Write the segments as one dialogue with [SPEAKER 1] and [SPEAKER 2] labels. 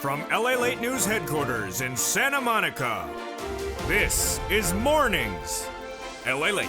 [SPEAKER 1] From LALATE News headquarters in Santa Monica, this is Mornings LALATE.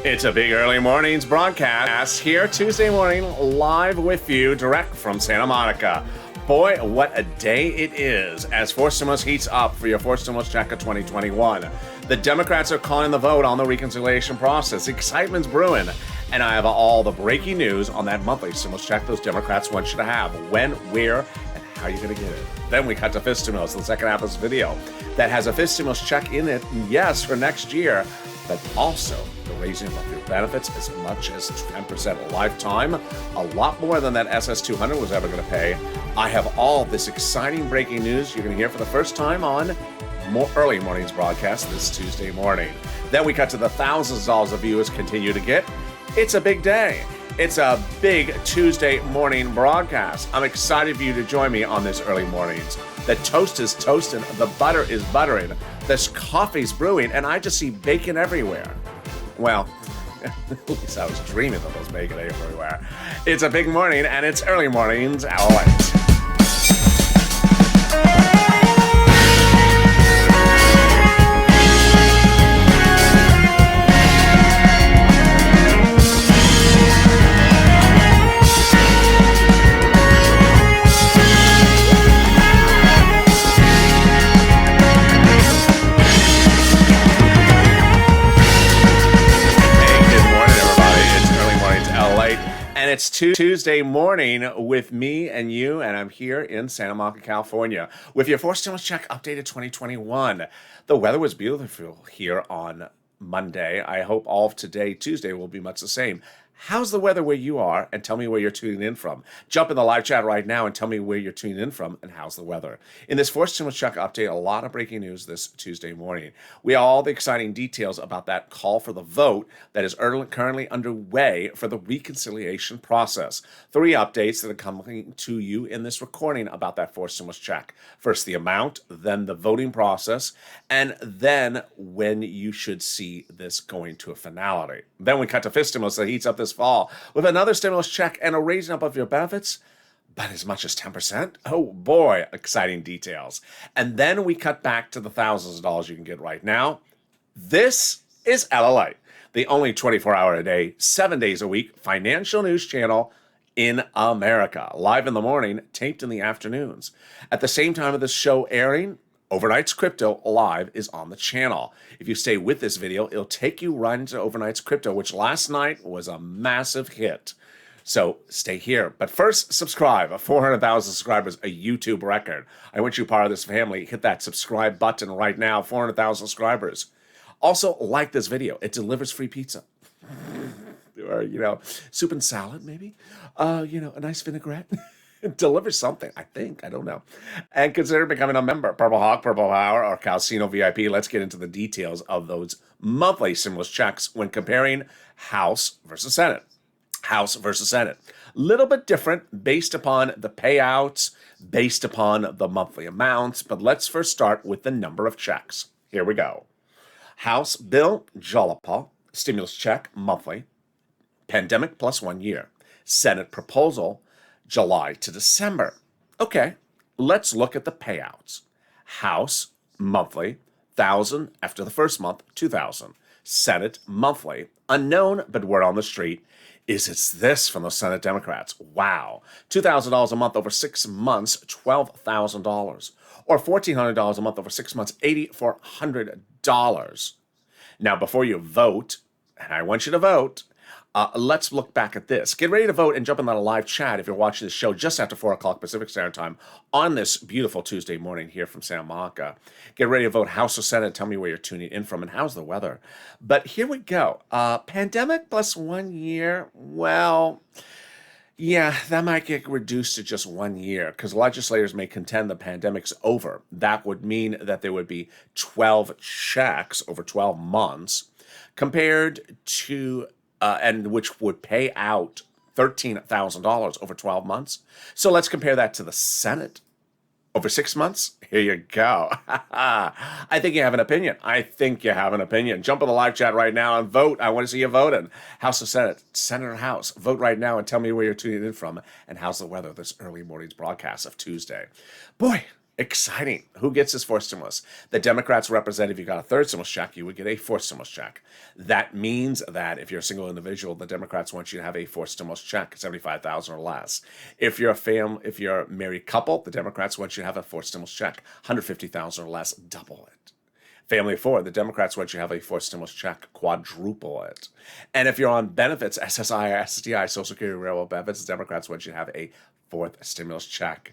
[SPEAKER 2] It's a big early mornings broadcast here Tuesday morning, live with you, direct from Santa Monica. Boy, what a day it is as fourth stimulus heats up for your fourth stimulus check of 2021. The Democrats are calling the vote on the reconciliation process. Excitement's brewing. And I have all the breaking news on that monthly stimulus check those Democrats want you to have. When, where, and how you're going to get it. Then we cut to fifth stimulus, the second half of this video, that has a fifth stimulus check in it, yes, for next year, but also the raising of your benefits as much as 10% lifetime, a lot more than that SS200 was ever going to pay. I have all this exciting breaking news you're going to hear for the first time on more early mornings broadcast this Tuesday morning. Then we cut to the thousands of dollars of viewers continue to get. It's a big day. It's a big Tuesday morning broadcast. I'm excited for you to join me on this early mornings. The toast is toasting, the butter is buttering, this coffee's brewing, and I just see bacon everywhere. Well, at least I was dreaming of those bacon everywhere. It's a big morning, and it's early mornings. All right. And it's Tuesday morning with me and you, and I'm here in Santa Monica, California, with your fourth stimulus check updated 2021. The weather was beautiful here on Monday. I hope all of today, Tuesday, will be much the same. How's the weather where you are? And tell me where you're tuning in from. Jump in the live chat right now and tell me where you're tuning in from and how's the weather. In this fourth stimulus check update, a lot of breaking news this Tuesday morning. We have all the exciting details about that call for the vote that is currently underway for the reconciliation process. 3 updates that are coming to you in this recording about that fourth stimulus check. First, the amount, then the voting process, and then when you should see this going to a finality. Then we cut to fifth stimulus that heats up this fall with another stimulus check and a raising up of your benefits, but as much as 10%. Oh boy, exciting details. And then we cut back to the thousands of dollars you can get right now. This is LALATE, the only 24-hour a day, 7 days a week financial news channel in America. Live in the morning, taped in the afternoons. At the same time of this show airing, Overnight's Crypto Live is on the channel. If you stay with this video, it'll take you right into Overnight's Crypto, which last night was a massive hit. So stay here. But first, subscribe. 400,000 subscribers, a YouTube record. I want you part of this family. Hit that subscribe button right now. 400,000 subscribers. Also, like this video. It delivers free pizza. Or, soup and salad, maybe. A nice vinaigrette. Deliver something, I think. I don't know. And consider becoming a member. Purple Hawk, Purple Power, or Calcino VIP. Let's get into the details of those monthly stimulus checks when comparing House versus Senate. House versus Senate. Little bit different based upon the payouts, based upon the monthly amounts. But let's first start with the number of checks. Here we go. House Bill Jalapa, stimulus check, monthly. Pandemic plus 1 year. Senate proposal, July to December. Okay, let's look at the payouts. House, monthly, 1,000 after the first month, 2,000. Senate, monthly, unknown, but word on the street is it's this from the Senate Democrats. Wow, $2,000 a month over 6 months, $12,000. Or $1,400 a month over 6 months, $8,400. Now, before you vote, and I want you to vote, let's look back at this. Get ready to vote and jump in that live chat if you're watching this show just after 4 o'clock Pacific Standard Time on this beautiful Tuesday morning here from Santa Monica. Get ready to vote House or Senate. Tell me where you're tuning in from and how's the weather. But here we go. Pandemic plus 1 year. Well, yeah, that might get reduced to just 1 year because legislators may contend the pandemic's over. That would mean that there would be 12 checks over 12 months compared to and which would pay out $13,000 over 12 months. So let's compare that to the Senate. Over 6 months? Here you go. I think you have an opinion. I think you have an opinion. Jump in the live chat right now and vote. I want to see you voting. House or Senate? Senate or House? Vote right now and tell me where you're tuning in from and how's the weather this early morning's broadcast of Tuesday. Boy, exciting. Who gets this fourth stimulus? The Democrats represent if you got a third stimulus check, you would get a fourth stimulus check. That means that if you're a single individual, the Democrats want you to have a fourth stimulus check, $75,000 or less. If you're a married couple, the Democrats want you to have a fourth stimulus check, $150,000 or less, double it. Family of four, the Democrats want you to have a fourth stimulus check, quadruple it. And if you're on benefits, SSI, STI, Social Security, Railroad benefits, the Democrats want you to have a fourth stimulus check.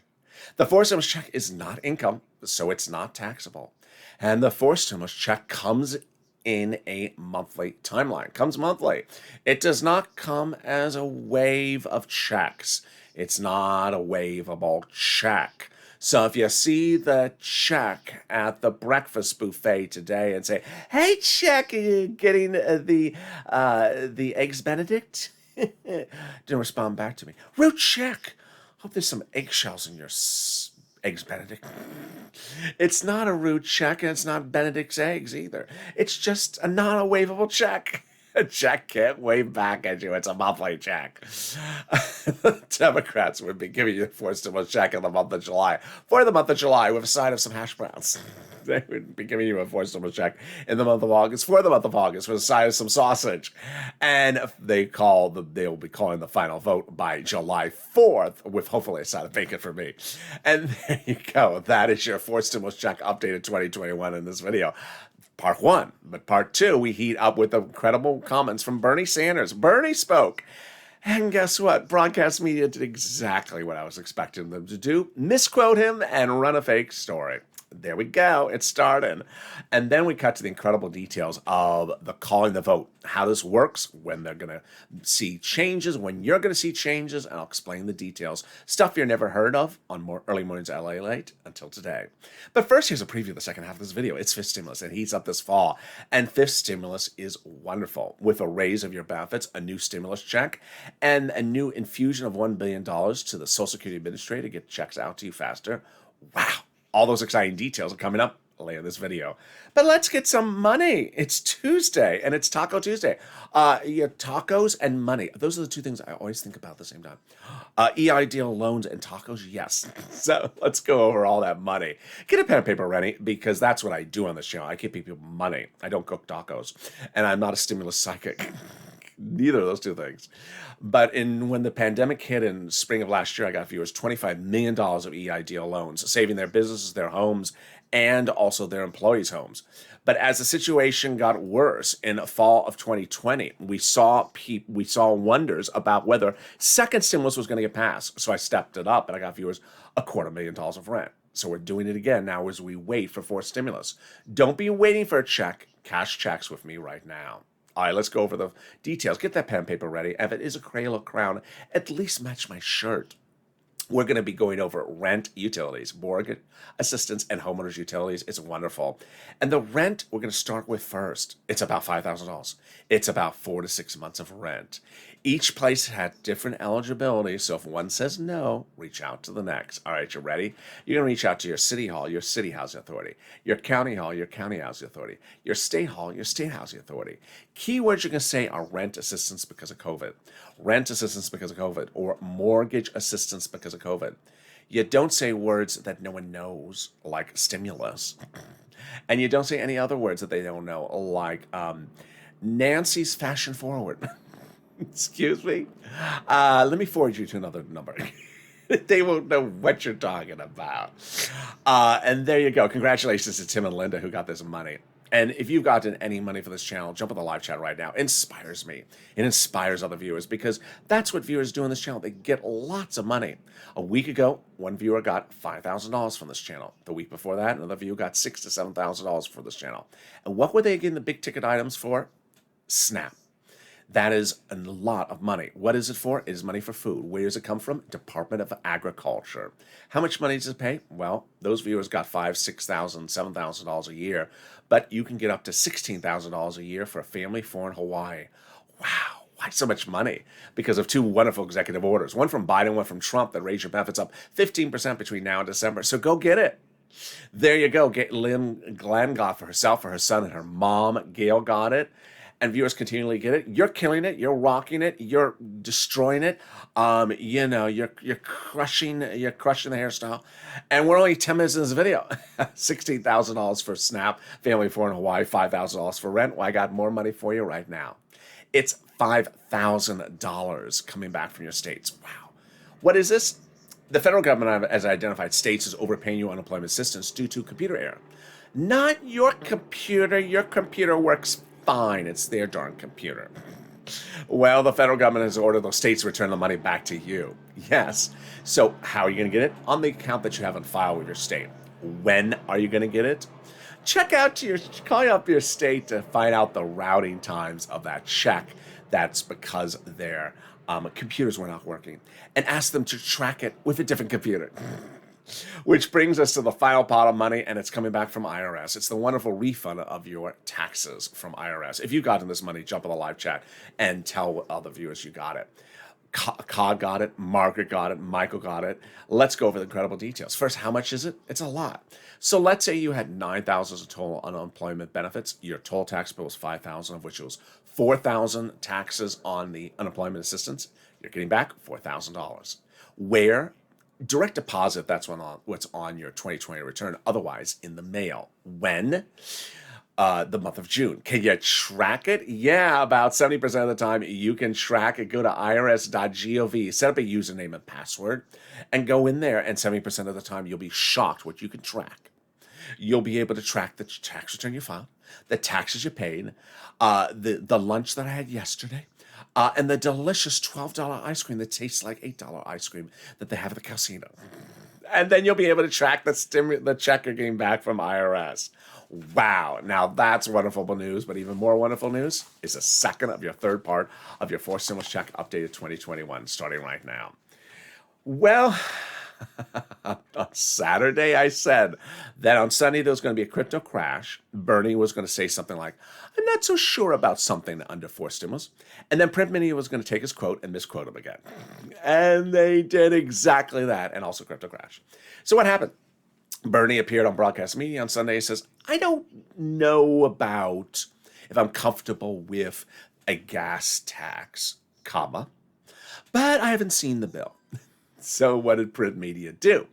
[SPEAKER 2] The fourth stimulus check is not income, so it's not taxable. And the fourth stimulus check comes in a monthly timeline. Comes monthly. It does not come as a wave of checks. It's not a waveable check. So if you see the check at the breakfast buffet today and say, "Hey, check, are you getting the eggs Benedict?" Didn't respond back to me. Root check. Hope there's some eggshells in your eggs Benedict. It's not a root check, and it's not Benedict's eggs either. It's just not a waivable check. A check can't wave back at you. It's a monthly check. Democrats would be giving you a fourth stimulus check in the month of July. For the month of July, with a side of some hash browns. They would be giving you a fourth stimulus check in the month of August. For the month of August, with a side of some sausage. And they'll be calling the final vote by July 4th, with hopefully a side of bacon for me. And there you go. That is your fourth stimulus check updated 2021 in this video. Part one. But part two, we heat up with incredible comments from Bernie Sanders. Bernie spoke. And guess what? Broadcast media did exactly what I was expecting them to do. Misquote him and run a fake story. There we go. It's starting. And then we cut to the incredible details of the calling the vote, how this works, when they're going to see changes, when you're going to see changes, and I'll explain the details. Stuff you've never heard of on early mornings at LALATE until today. But first, here's a preview of the second half of this video. It's fifth stimulus. It heats up this fall. And fifth stimulus is wonderful. With a raise of your benefits, a new stimulus check, and a new infusion of $1 billion to the Social Security Administrator to get checks out to you faster. Wow. All those exciting details are coming up later in this video. But let's get some money. It's Tuesday, and it's Taco Tuesday. Tacos and money. Those are the two things I always think about at the same time. EIDL loans and tacos, yes. So let's go over all that money. Get a pen and paper ready, because that's what I do on this channel. I give people money. I don't cook tacos. And I'm not a stimulus psychic. Neither of those two things. But when the pandemic hit in spring of last year, I got viewers $25 million of EIDL loans, saving their businesses, their homes, and also their employees' homes. But as the situation got worse in fall of 2020, we saw wonders about whether second stimulus was going to get passed. So I stepped it up, and I got viewers $250,000 of rent. So we're doing it again now as we wait for fourth stimulus. Don't be waiting for a check. Cash checks with me right now. All right, let's go over the details. Get that pen and paper ready. If it is a Crayola crown, at least match my shirt. We're going to be going over rent, utilities, mortgage assistance, and homeowners utilities. It's wonderful. And the rent we're going to start with first. It's about $5,000. It's about 4 to 6 months of rent. Each place had different eligibility, so if one says no, reach out to the next. All right, you ready? You're going to reach out to your city hall, your city housing authority, your county hall, your county housing authority, your state hall, your state housing authority. Keywords you're going to say are rent assistance because of COVID, rent assistance because of COVID, or mortgage assistance because of COVID. You don't say words that no one knows, like stimulus. And you don't say any other words that they don't know, like Nancy's fashion forward. Excuse me? Let me forward you to another number. They won't know what you're talking about. And there you go. Congratulations to Tim and Linda who got this money. And if you've gotten any money for this channel, jump in the live chat right now. It inspires me. It inspires other viewers, because that's what viewers do on this channel. They get lots of money. A week ago, one viewer got $5,000 from this channel. The week before that, another viewer got $6,000 to $7,000 for this channel. And what were they getting the big ticket items for? Snap. That is a lot of money. What is it for? It is money for food. Where does it come from? Department of Agriculture. How much money does it pay? Well, those viewers got $5,000, $6,000, $7,000 a year, but you can get up to $16,000 a year for a family 4 in Hawaii. Wow. Why so much money? Because of two wonderful executive orders, one from Biden, one from Trump, that raise your benefits up 15% between now and December. So go get it. There you go. Glenn got for herself, for her son, and her mom, Gail, got it. And viewers continually get it. You're killing it. You're rocking it. You're destroying it. You're crushing the hairstyle. And we're only 10 minutes in this video. $16,000 for SNAP, family of four in Hawaii, $5,000 for rent. Well, I got more money for you right now. It's $5,000 coming back from your states. Wow. What is this? The federal government has identified states as overpaying you unemployment assistance due to computer error. Not your computer. Your computer works fine. It's their darn computer. Well, the federal government has ordered those states to return the money back to you. Yes. So how are you going to get it? On the account that you have on file with your state. When are you going to get it? Call up your state to find out the routing times of that check. That's because their computers were not working. And ask them to track it with a different computer. Which brings us to the final pot of money, and it's coming back from IRS. It's the wonderful refund of your taxes from IRS. If you've gotten this money, jump in the live chat and tell other viewers you got it. Cog got it, Margaret got it, Michael got it. Let's go over the incredible details. First, how much is it? It's a lot. So let's say you had $9,000 of total unemployment benefits. Your total tax bill was $5,000, of which it was $4,000 taxes on the unemployment assistance. You're getting back $4,000. Where? Direct deposit, that's what's on your 2020 return. Otherwise, in the mail. When? The month of June. Can you track it? Yeah, about 70% of the time you can track it. Go to irs.gov, set up a username and password, and go in there, and 70% of the time you'll be shocked what you can track. You'll be able to track the tax return you filed, the taxes you paid, the lunch that I had yesterday, and the delicious $12 ice cream that tastes like $8 ice cream that they have at the casino. And then you'll be able to track the check you're getting back from IRS. Wow. Now that's wonderful news, but even more wonderful news is the second of your third part of your fourth stimulus check updated 2021, starting right now. Well, on Saturday, I said that on Sunday there was going to be a crypto crash. Bernie was going to say something like, I'm not so sure about something under four stimulus. And then print media was going to take his quote and misquote him again. And they did exactly that, and also crypto crash. So what happened? Bernie appeared on broadcast media on Sunday and says, I don't know about if I'm comfortable with a gas tax, comma, but I haven't seen the bill. So what did print media do?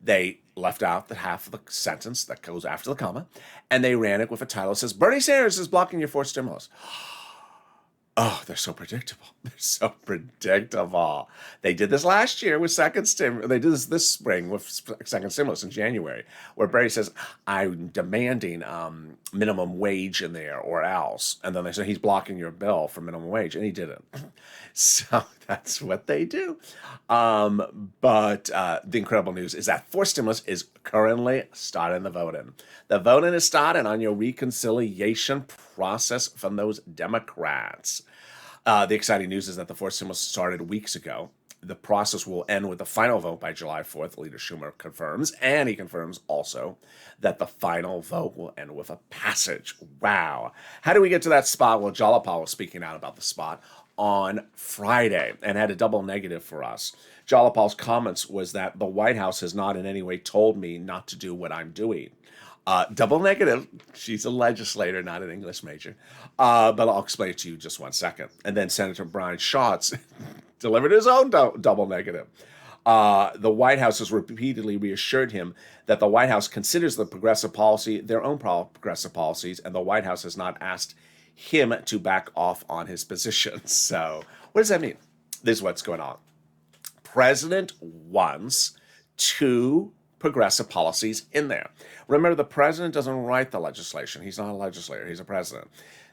[SPEAKER 2] They left out the half of the sentence that goes after the comma, and they ran it with a title that says, Bernie Sanders is blocking your fourth stimulus. Oh, they're so predictable. They're so predictable. They did this last year with second stimulus. They did this spring with second stimulus in January, where Bernie says, I'm demanding minimum wage in there or else. And then they say he's blocking your bill for minimum wage, and he didn't. So that's what they do. But the incredible news is that fourth stimulus is currently starting the voting. The voting is starting on your reconciliation process from those Democrats. The exciting news is that the fourth stimulus started weeks ago. The process will end with the final vote by July 4th, Leader Schumer confirms, and he confirms also that the final vote will end with a passage. Wow. How do we get to that spot? Well, Jalapal was speaking out about the spot on Friday and had a double negative for us. Jalapal's comments was that the White House has not in any way told me not to do what I'm doing. Double negative. She's a legislator, not an English major. But I'll explain it to you just one second. And then Senator Brian Schatz delivered his own double negative. The White House has repeatedly reassured him that the White House considers the progressive policy their own progressive policies, and the White House has not asked him to back off on his position. So what does that mean? This is what's going on. President wants two progressive policies in there. Remember, the president doesn't write the legislation. He's not a legislator. He's a president.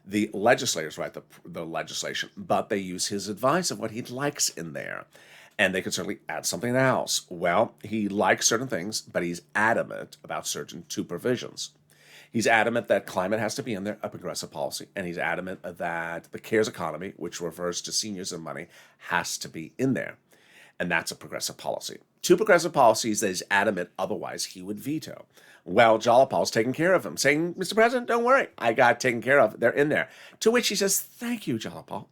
[SPEAKER 2] The legislators write the legislation, but they use his advice of what he likes in there. And they could certainly add something else. Well, he likes certain things, but he's adamant about certain two provisions. He's adamant that climate has to be in there, a progressive policy, and he's adamant that the CARES economy, which refers to seniors and money, has to be in there. And that's a progressive policy. Two progressive policies that he's adamant otherwise he would veto. Well, Jalapal's taking care of him, saying, Mr. President, don't worry, I got taken care of. They're in there. To which he says, thank you, Jalapal.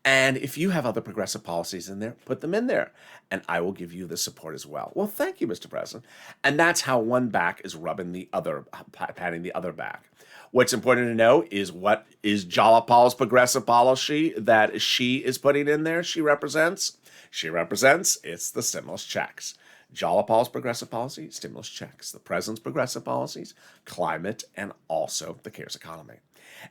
[SPEAKER 2] And if you have other progressive policies in there, put them in there, and I will give you the support as well. Well, thank you, Mr. President. And that's how one back is rubbing the other, patting the other back. What's important to know is what is Jalapal's progressive policy that she is putting in there. She represents it's the stimulus checks. Jalapal's progressive policy, stimulus checks. The president's progressive policies, climate, and also the CARES economy.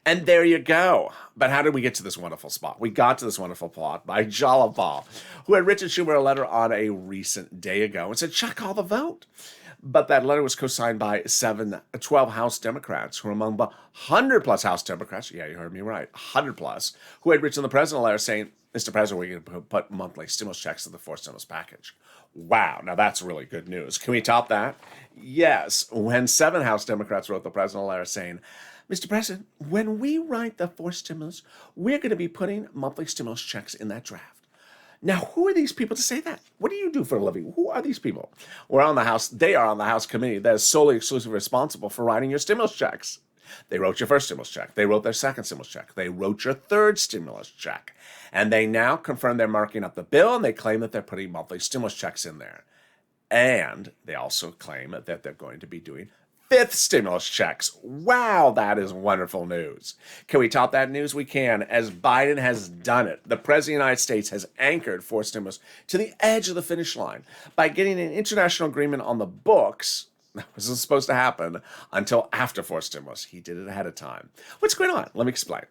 [SPEAKER 2] And there you go. But how did we get to this wonderful spot? We got to this wonderful plot by Jalapal, who had written Schumer a letter on a recent day ago and said, check all the vote. But that letter was co-signed by 12 House Democrats, who are among the 100-plus House Democrats, yeah, you heard me right, 100-plus, who had written the president a letter saying, Mr. President, we're going to put monthly stimulus checks in the fourth stimulus package. Wow, now that's really good news. Can we top that? Yes, when 7 House Democrats wrote the president a letter saying, Mr. President, when we write the fourth stimulus, we're going to be putting monthly stimulus checks in that draft. Now, who are these people to say that? What do you do for a living? Who are these people? They are on the House committee that is solely exclusively responsible for writing your stimulus checks. They wrote your first stimulus check. They wrote their second stimulus check. They wrote your third stimulus check. And they now confirm they're marking up the bill, and they claim that they're putting monthly stimulus checks in there. And they also claim that they're going to be doing fifth stimulus checks. Wow, that is wonderful news. Can we top that news? We can, as Biden has done it. The President of the United States has anchored fourth stimulus to the edge of the finish line by getting an international agreement on the books. That wasn't supposed to happen until after fourth stimulus. He did it ahead of time. What's going on? Let me explain.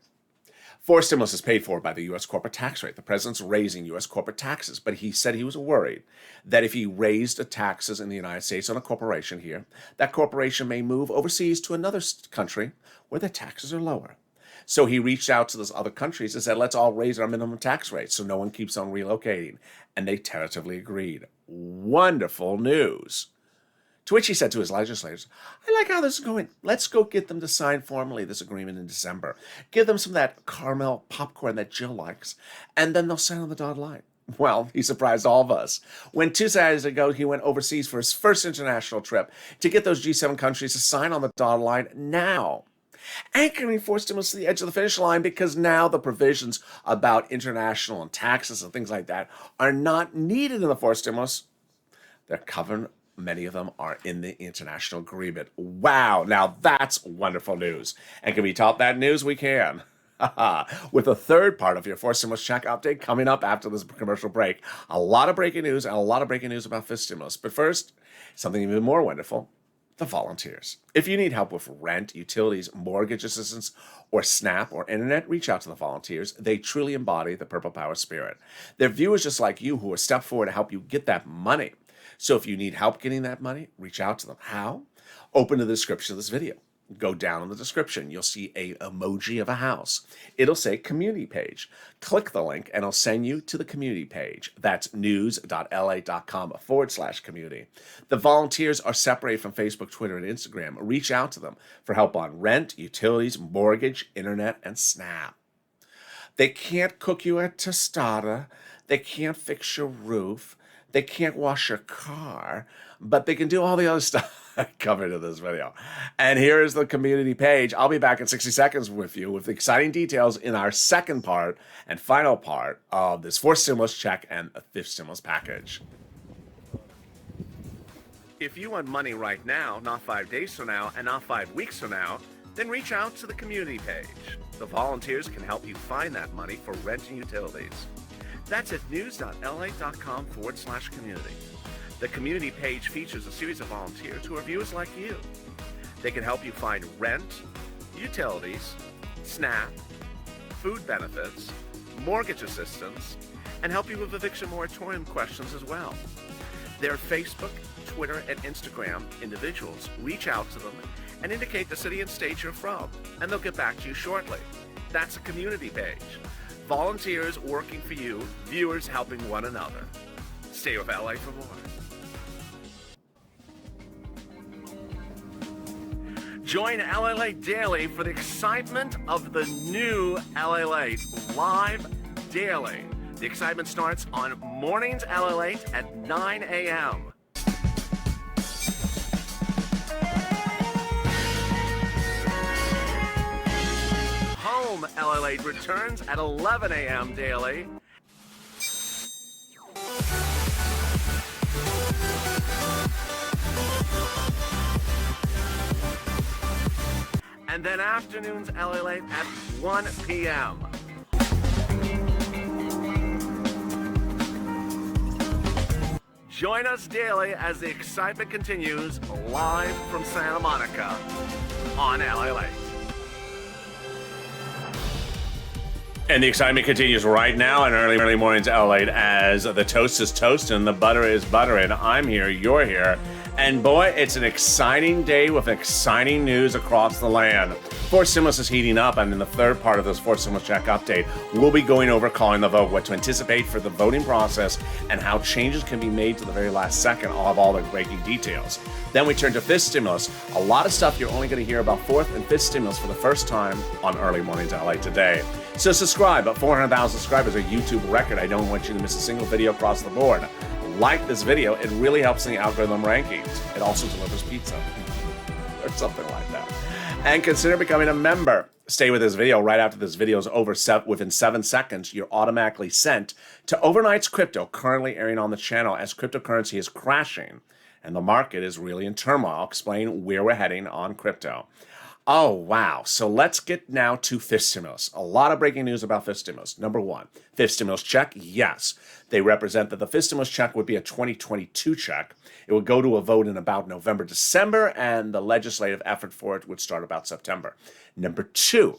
[SPEAKER 2] Fourth stimulus is paid for by the U.S. corporate tax rate. The president's raising U.S. corporate taxes, but he said he was worried that if he raised the taxes in the United States on a corporation here, that corporation may move overseas to another country where the taxes are lower. So he reached out to those other countries and said, let's all raise our minimum tax rate so no one keeps on relocating. And they tentatively agreed. Wonderful news. To which he said to his legislators, I like how this is going. Let's go get them to sign formally this agreement in December. Give them some of that caramel popcorn that Jill likes, and then they'll sign on the dotted line. Well, he surprised all of us. When 2 Saturdays ago, he went overseas for his first international trip to get those G7 countries to sign on the dotted line now. Anchoring fourth stimulus to the edge of the finish line because now the provisions about international and taxes and things like that are not needed in the fourth stimulus. They're covered. Many of them are in the international agreement. Wow, now that's wonderful news. And can we top that news? We can. With the third part of your fourth stimulus check update coming up after this commercial break. A lot of breaking news and a lot of breaking news about fifth stimulus. But first, something even more wonderful, the volunteers. If you need help with rent, utilities, mortgage assistance, or SNAP or internet, reach out to the volunteers. They truly embody the Purple Power spirit. They're viewers just like you who will step forward to help you get that money. So if you need help getting that money, reach out to them. How? Open the description of this video. Go down in the description. You'll see an emoji of a house. It'll say community page. Click the link and it'll send you to the community page. That's news.la.com/community. The volunteers are separated from Facebook, Twitter, and Instagram. Reach out to them for help on rent, utilities, mortgage, internet, and SNAP. They can't cook you a tostada. They can't fix your roof. They can't wash your car, but they can do all the other stuff covered in this video. And here is the community page. I'll be back in 60 seconds with you with exciting details in our second part and final part of this fourth stimulus check and a fifth stimulus package. If you want money right now, not 5 days from now, and not 5 weeks from now, then reach out to the community page. The volunteers can help you find that money for rent and utilities. That's at news.la.com/community. The community page features a series of volunteers who are viewers like you. They can help you find rent, utilities, SNAP, food benefits, mortgage assistance, and help you with eviction moratorium questions as well. Their Facebook, Twitter, and Instagram individuals reach out to them and indicate the city and state you're from, and they'll get back to you shortly. That's a community page. Volunteers working for you, viewers helping one another. Stay with LA for more. Join LALATE Daily for the excitement of the new LALATE live daily. The excitement starts on mornings LALATE at 9 a.m. a.m. LALATE returns at 11 a.m. daily. And then afternoons LALATE at 1 p.m. Join us daily as the excitement continues live from Santa Monica on LALATE. And the excitement continues right now in early mornings LALATE as the toast is toast and the butter is butter. And I'm here, you're here. And boy, it's an exciting day with exciting news across the land. Fourth stimulus is heating up, and in the third part of this fourth stimulus check update, we'll be going over calling the vote, what to anticipate for the voting process, and how changes can be made to the very last second. I'll have all the breaking details. Then we turn to fifth stimulus. A lot of stuff you're only going to hear about fourth and fifth stimulus for the first time on Early Mornings LA today. So subscribe. At 400,000 subscribers, a YouTube record. I don't want you to miss a single video across the board. Like this video, it really helps in the algorithm rankings. It also delivers pizza or something like that. And consider becoming a member. Stay with this video. Right after this video is over, within 7 seconds, you're automatically sent to Overnight's Crypto, currently airing on the channel as cryptocurrency is crashing and the market is really in turmoil. I'll explain where we're heading on crypto. Oh, wow. So let's get now to fifth stimulus. A lot of breaking news about fifth stimulus. Number one, fifth stimulus check. Yes, they represent that the fifth stimulus check would be a 2022 check. It would go to a vote in about November, December, and the legislative effort for it would start about September. Number two,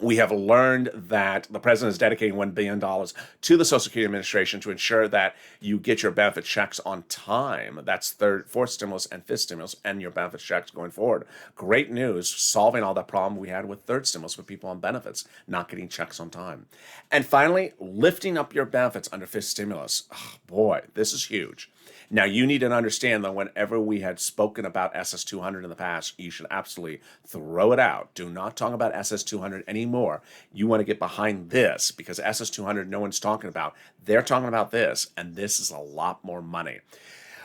[SPEAKER 2] we have learned that the president is dedicating $1 billion to the Social Security Administration to ensure that you get your benefit checks on time. That's fourth stimulus and fifth stimulus and your benefit checks going forward. Great news, solving all that problem we had with third stimulus with people on benefits, not getting checks on time. And finally, lifting up your benefits under fifth stimulus. Oh, boy, this is huge. Now, you need to understand that whenever we had spoken about SS200 in the past, you should absolutely throw it out. Do not talk about SS200 anymore. You want to get behind this because SS200 no one's talking about. They're talking about this, and this is a lot more money.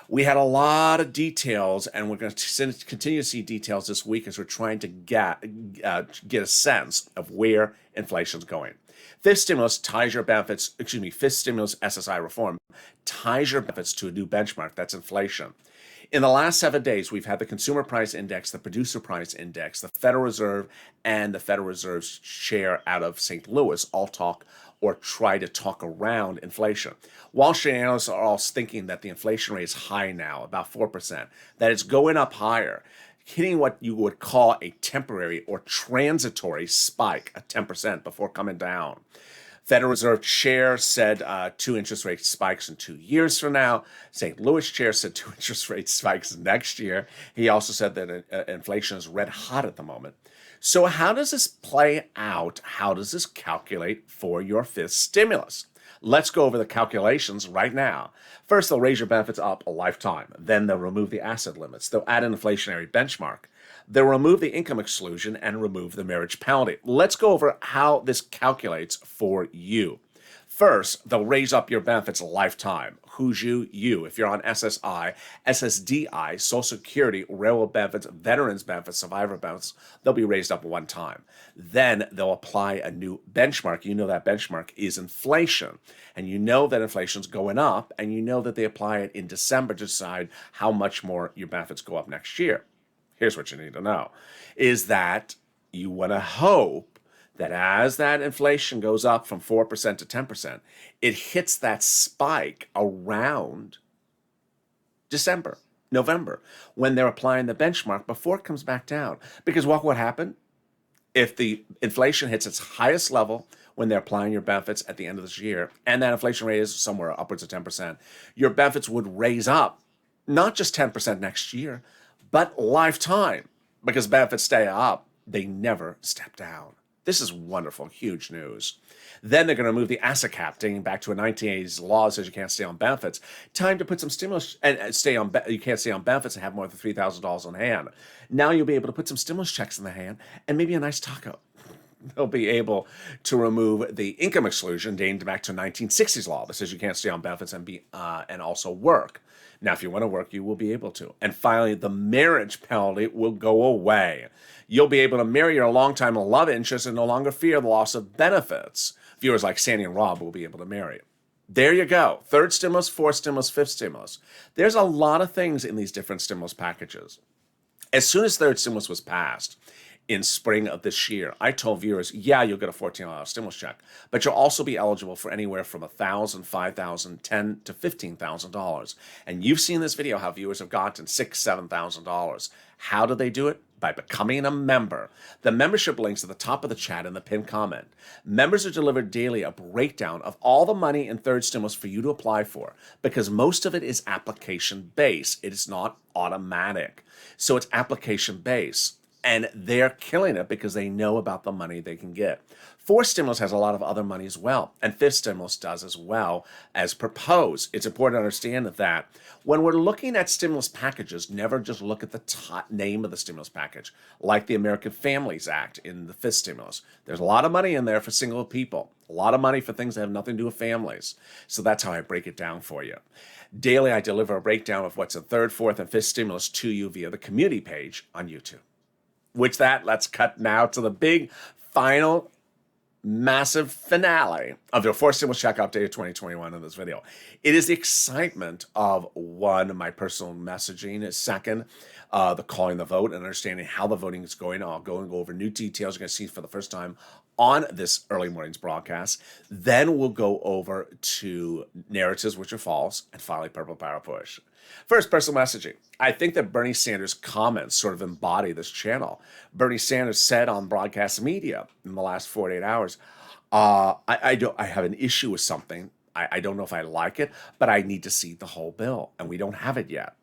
[SPEAKER 2] We had a lot of details, and we're going to continue to see details this week as we're trying to get a sense of where inflation's going. Fifth stimulus ties your benefits, fifth stimulus SSI reform ties your benefits to a new benchmark, that's inflation. In the last 7 days, we've had the Consumer Price Index, the Producer Price Index, the Federal Reserve, and the Federal Reserve's chair out of St. Louis all talk or try to talk around inflation. Wall Street analysts are all thinking that the inflation rate is high now, about 4%, that it's going up higher, hitting what you would call a temporary or transitory spike at 10% before coming down. Federal Reserve Chair said 2 interest rate spikes in 2 years from now. St. Louis Chair said 2 interest rate spikes next year. He also said that inflation is red hot at the moment. So how does this play out? How does this calculate for your fifth stimulus? Let's go over the calculations right now. First, they'll raise your benefits up a lifetime. Then they'll remove the asset limits. They'll add an inflationary benchmark. They'll remove the income exclusion and remove the marriage penalty. Let's go over how this calculates for you. First, they'll raise up your benefits a lifetime. Who's you? You. If you're on SSI, SSDI, Social Security, railroad benefits, veterans benefits, survivor benefits, they'll be raised up one time. Then they'll apply a new benchmark. You know that benchmark is inflation. And you know that inflation's going up, and you know that they apply it in December to decide how much more your benefits go up next year. Here's what you need to know, is that you want to hope that as that inflation goes up from 4% to 10%, it hits that spike around December, November, when they're applying the benchmark before it comes back down. Because what would happen if the inflation hits its highest level when they're applying your benefits at the end of this year, and that inflation rate is somewhere upwards of 10%, your benefits would raise up, not just 10% next year, but lifetime, because benefits stay up, they never step down. This is wonderful, huge news. Then they're going to remove the asset cap, dating back to a 1980s law that says you can't stay on benefits. Time to put some stimulus and you can't stay on benefits and have more than $3,000 on hand. Now you'll be able to put some stimulus checks in the hand and maybe a nice taco. They'll be able to remove the income exclusion dating back to a 1960s law that says you can't stay on benefits and also work. Now, if you want to work, you will be able to. And finally, the marriage penalty will go away. You'll be able to marry your longtime love interest and no longer fear the loss of benefits. Viewers like Sandy and Rob will be able to marry. There you go. Third stimulus, fourth stimulus, fifth stimulus. There's a lot of things in these different stimulus packages. As soon as third stimulus was passed in spring of this year, I told viewers, yeah, you'll get a $1,400 stimulus check, but you'll also be eligible for anywhere from $1,000, $5,000, $10,000 to $15,000. And you've seen this video how viewers have gotten $6,000, $7,000. How do they do it? By becoming a member. The membership link's at the top of the chat in the pinned comment. Members are delivered daily a breakdown of all the money in third stimulus for you to apply for, because most of it is application based. It is not automatic. So it's application based. And they're killing it because they know about the money they can get. Fourth stimulus has a lot of other money as well, and fifth stimulus does as well as proposed. It's important to understand that when we're looking at stimulus packages, never just look at the top name of the stimulus package, like the American Families Act in the fifth stimulus. There's a lot of money in there for single people, a lot of money for things that have nothing to do with families. So that's how I break it down for you. Daily, I deliver a breakdown of what's in third, fourth, and fifth stimulus to you via the community page on YouTube. With that, let's cut now to the big final massive finale of the fourth stimulus check update of 2021 in this video. It is the excitement of one, my personal messaging, second, the calling the vote and understanding how the voting is going. I'll go and go over new details you're going to see for the first time on this early morning's broadcast. Then we'll go over to narratives which are false, and finally Purple Power Push. First, personal messaging. I think that Bernie Sanders' comments sort of embody this channel. Bernie Sanders said on broadcast media in the last 48 hours, I have an issue with something. I don't know if I like it, but I need to see the whole bill, and we don't have it yet.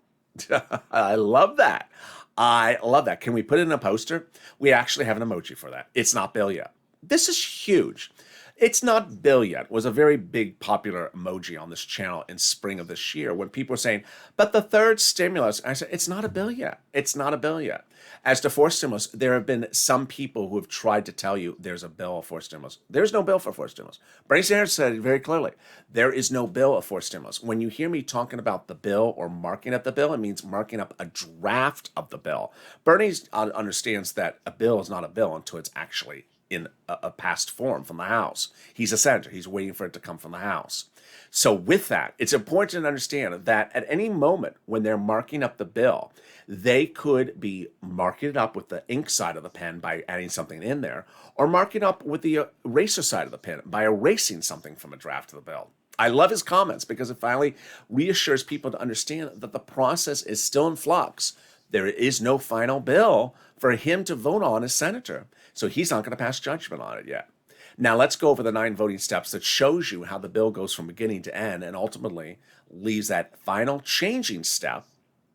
[SPEAKER 2] I love that. I love that. Can we put it in a poster? We actually have an emoji for that. It's not bill yet. This is huge. It's not bill yet was a very big popular emoji on this channel in spring of this year when people were saying, but the third stimulus, I said, it's not a bill yet. It's not a bill yet. As to fourth stimulus, there have been some people who have tried to tell you there's a bill of fourth stimulus. There's no bill for fourth stimulus. Bernie Sanders said it very clearly. There is no bill of fourth stimulus. When you hear me talking about the bill or marking up the bill, it means marking up a draft of the bill. Bernie understands that a bill is not a bill until it's actually in a passed form from the House. He's a senator. He's waiting for it to come from the House. So with that, it's important to understand that at any moment when they're marking up the bill, they could be marking it up with the ink side of the pen by adding something in there, or marking up with the eraser side of the pen by erasing something from a draft of the bill. I love his comments because it finally reassures people to understand that the process is still in flux. There is no final bill for him to vote on as senator. So he's not going to pass judgment on it yet. Now let's go over the 9 voting steps that shows you how the bill goes from beginning to end and ultimately leaves that final changing step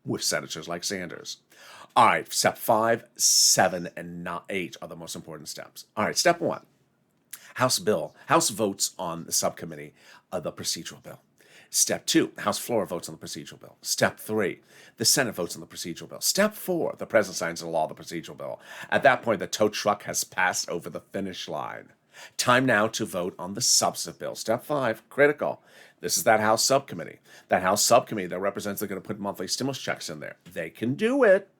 [SPEAKER 2] with senators like Sanders. All right, step 5, 7, and 8 are the most important steps. All right, step 1, House votes on the subcommittee of the procedural bill. Step 2, House floor votes on the procedural bill. Step 3, the Senate votes on the procedural bill. Step 4, the President signs into law the procedural bill. At that point, the tow truck has passed over the finish line. Time now to vote on the substantive bill. Step 5, critical. This is that House subcommittee. That House subcommittee that represents they're going to put monthly stimulus checks in there. They can do it.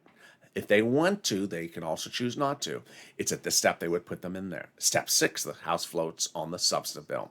[SPEAKER 2] If they want to, they can also choose not to. It's at this step they would put them in there. Step 6, the House votes on the substantive bill.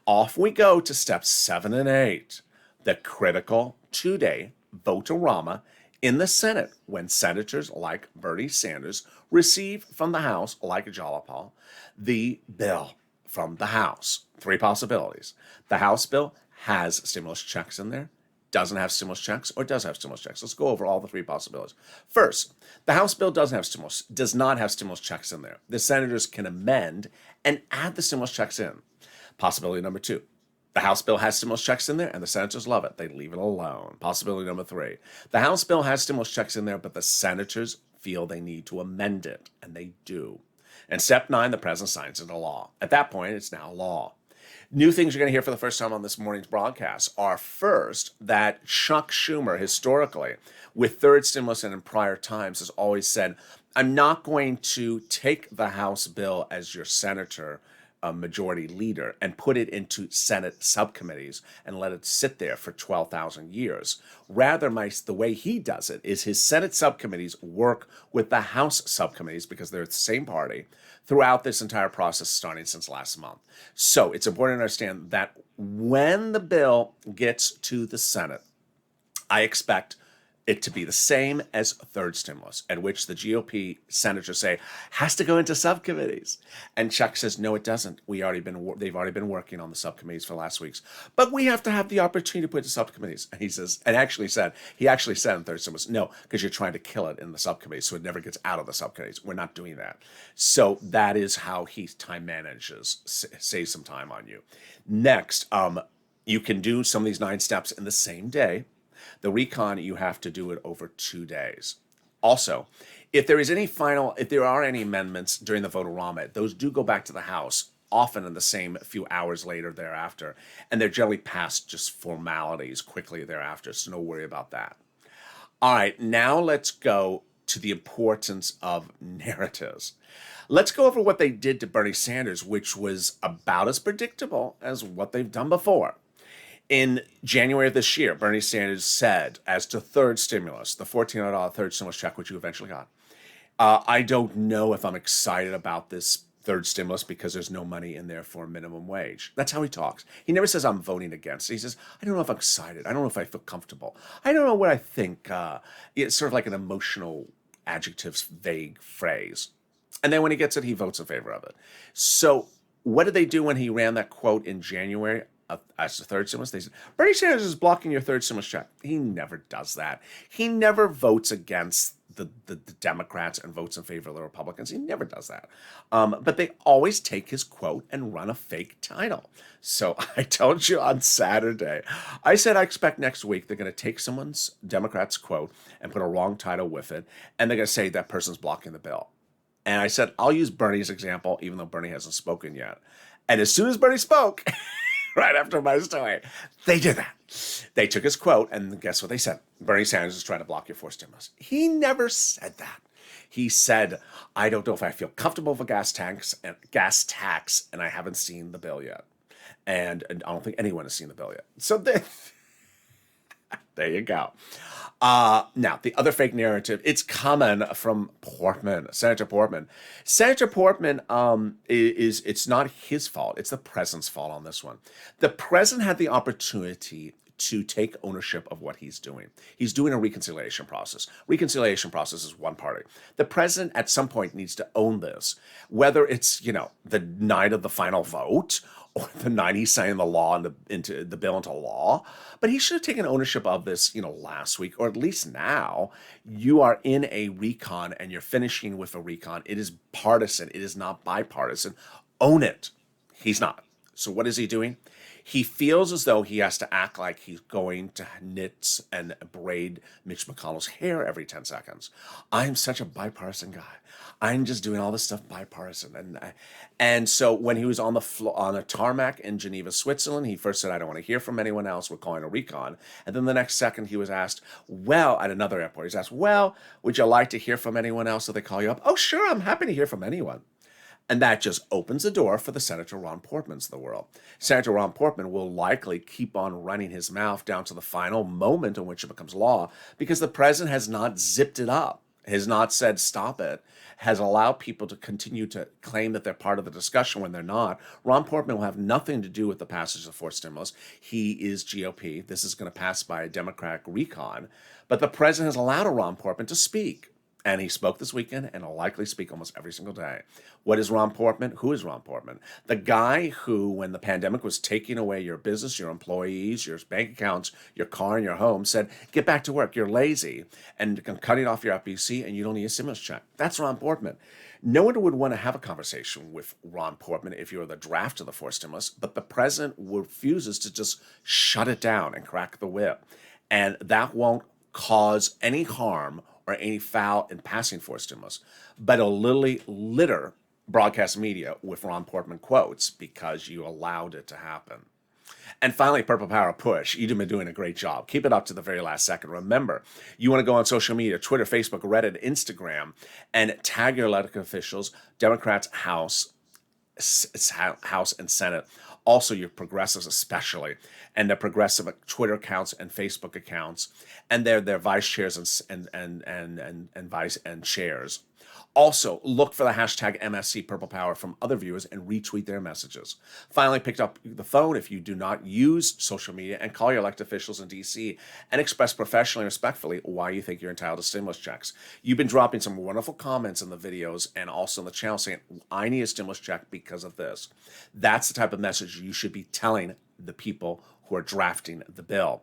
[SPEAKER 2] Off we go to steps 7 and 8, the critical 2-day vote-a-rama in the Senate when senators like Bernie Sanders receive from the House, like Jalopal, the bill from the House. 3 possibilities. The House bill has stimulus checks in there, doesn't have stimulus checks, or does have stimulus checks. Let's go over all the 3 possibilities. First, the House bill does not have stimulus checks in there. The senators can amend and add the stimulus checks in. Possibility number 2, the House bill has stimulus checks in there and the senators love it. They leave it alone. Possibility number 3, the House bill has stimulus checks in there, but the senators feel they need to amend it, and they do. And step 9, the president signs into law. At that point, it's now law. New things you're going to hear for the first time on this morning's broadcast are first that Chuck Schumer, historically, with third stimulus and in prior times, has always said, I'm not going to take the House bill as your senator a majority leader and put it into Senate subcommittees and let it sit there for 12,000 years. Rather, the way he does it is his Senate subcommittees work with the House subcommittees, because they're the same party, throughout this entire process starting since last month. So it's important to understand that when the bill gets to the Senate, I expect it to be the same as third stimulus, at which the GOP senators say has to go into subcommittees, and Chuck says no, it doesn't. They've already been working on the subcommittees for last week's, but we have to have the opportunity to put it to subcommittees. And he says, he actually said in third stimulus, no, because you're trying to kill it in the subcommittees, so it never gets out of the subcommittees. We're not doing that. So that is how he time manages, save some time on you. Next, you can do some of these 9 steps in the same day. The recon, you have to do it over 2 days. Also, if there are any amendments during the vote-a-rama, those do go back to the House, often in the same few hours later thereafter, and they're generally passed just formalities quickly thereafter, so no worry about that. All right, now let's go to the importance of narratives. Let's go over what they did to Bernie Sanders, which was about as predictable as what they've done before. In January of this year, Bernie Sanders said, as to third stimulus, the $1,400 third stimulus check, which you eventually got, I don't know if I'm excited about this third stimulus because there's no money in there for minimum wage. That's how he talks. He never says I'm voting against it. He says, I don't know if I'm excited. I don't know if I feel comfortable. I don't know what I think. It's sort of like an emotional adjectives, vague phrase. And then when he gets it, he votes in favor of it. So what did they do when he ran that quote in January? As the third stimulus, they said, Bernie Sanders is blocking your third stimulus check. He never does that. He never votes against the Democrats and votes in favor of the Republicans. He never does that. But they always take his quote and run a fake title. So I told you on Saturday, I said I expect next week they're going to take someone's Democrat's quote and put a wrong title with it, and they're going to say that person's blocking the bill. And I said, I'll use Bernie's example, even though Bernie hasn't spoken yet. And as soon as Bernie spoke, right after my story, they did that. They took his quote, and guess what they said? Bernie Sanders is trying to block your fourth stimulus. He never said that. He said, I don't know if I feel comfortable with a gas tax, and I haven't seen the bill yet. And I don't think anyone has seen the bill yet. So there you go. Now, the other fake narrative, it's coming from Senator Portman. Senator Portman it's not his fault. It's the president's fault on this one. The president had the opportunity to take ownership of what he's doing. He's doing a reconciliation process. Reconciliation process is one party. The president at some point needs to own this, whether it's, the night of the final vote or the night he's signing the law into the bill into law. But he should have taken ownership of this, last week, or at least now. You are in a recon and you're finishing with a recon. It is partisan. It is not bipartisan. Own it. He's not. So what is he doing? He feels as though he has to act like he's going to knit and braid Mitch McConnell's hair every 10 seconds. I'm such a bipartisan guy. I'm just doing all this stuff bipartisan. And so when he was on a tarmac in Geneva, Switzerland, he first said, I don't want to hear from anyone else. We're calling a recon. And then the next second he was asked, at another airport, he's asked, would you like to hear from anyone else? So they call you up. Oh, sure. I'm happy to hear from anyone. And that just opens the door for the Senator Ron Portmans of the world. Senator Ron Portman will likely keep on running his mouth down to the final moment in which it becomes law, because the president has not zipped it up, has not said stop it, has allowed people to continue to claim that they're part of the discussion when they're not. Ron Portman will have nothing to do with the passage of the fourth stimulus. He is GOP. This is going to pass by a Democratic recon. But the president has allowed Ron Portman to speak. And he spoke this weekend and will likely speak almost every single day. What is Ron Portman? Who is Ron Portman? The guy who, when the pandemic was taking away your business, your employees, your bank accounts, your car, and your home, said, get back to work. You're lazy. And cutting off your FBC, and you don't need a stimulus check. That's Ron Portman. No one would want to have a conversation with Ron Portman if you were the draft of the fourth stimulus, but the president refuses to just shut it down and crack the whip. And that won't cause any harm or any foul in passing fourth stimulus, but it'll literally litter broadcast media with Ron Portman quotes because you allowed it to happen. And finally, Purple Power push. You've been doing a great job. Keep it up to the very last second. Remember, you want to go on social media, Twitter, Facebook, Reddit, Instagram, and tag your elected officials, Democrats, House, House and Senate. Also, your progressives especially, and their progressive Twitter accounts and Facebook accounts, and their vice chairs and vice and chairs. Also, look for the hashtag MSC Purple Power from other viewers and retweet their messages. Finally, pick up the phone if you do not use social media and call your elected officials in D.C. and express professionally and respectfully why you think you're entitled to stimulus checks. You've been dropping some wonderful comments in the videos and also in the channel saying, I need a stimulus check because of this. That's the type of message you should be telling the people who are drafting the bill.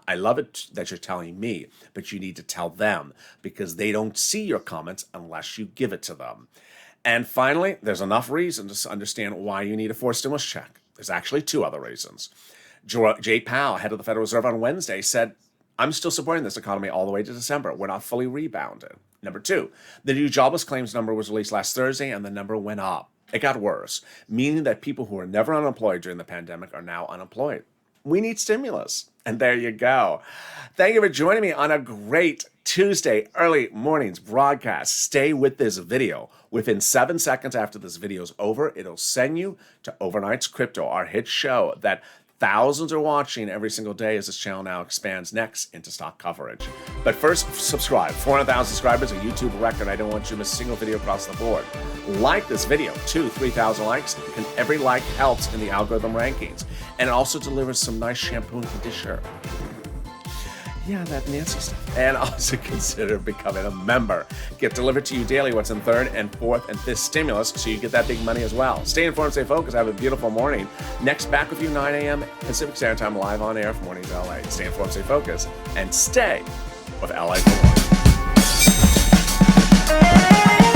[SPEAKER 2] I love it that you're telling me, but you need to tell them because they don't see your comments unless you give it to them. And finally, there's enough reason to understand why you need a forced stimulus check. There's actually two other reasons. Jay Powell, head of the Federal Reserve on Wednesday, said, I'm still supporting this economy all the way to December. We're not fully rebounded. Number two, the new jobless claims number was released last Thursday and the number went up. It got worse, meaning that people who were never unemployed during the pandemic are now unemployed. We need stimulus. And there you go. Thank you for joining me on a great Tuesday early mornings broadcast. Stay with this video. Within 7 seconds after this video is over, it'll send you to Overnight's Crypto, our hit show that thousands are watching every single day as this channel now expands next into stock coverage. But first, subscribe. 400,000 subscribers, a YouTube record. I don't want you to miss a single video across the board. Like this video, 3,000 likes, and every like helps in the algorithm rankings. And it also delivers some nice shampoo and conditioner. Yeah, that Nancy stuff. And also consider becoming a member. Get delivered to you daily what's in third and fourth and fifth stimulus so you get that big money as well. Stay informed, stay focused. Have a beautiful morning. Next, back with you 9 a.m. Pacific Standard Time live on air for Mornings LA. Stay informed, stay focused, and stay with LA for more.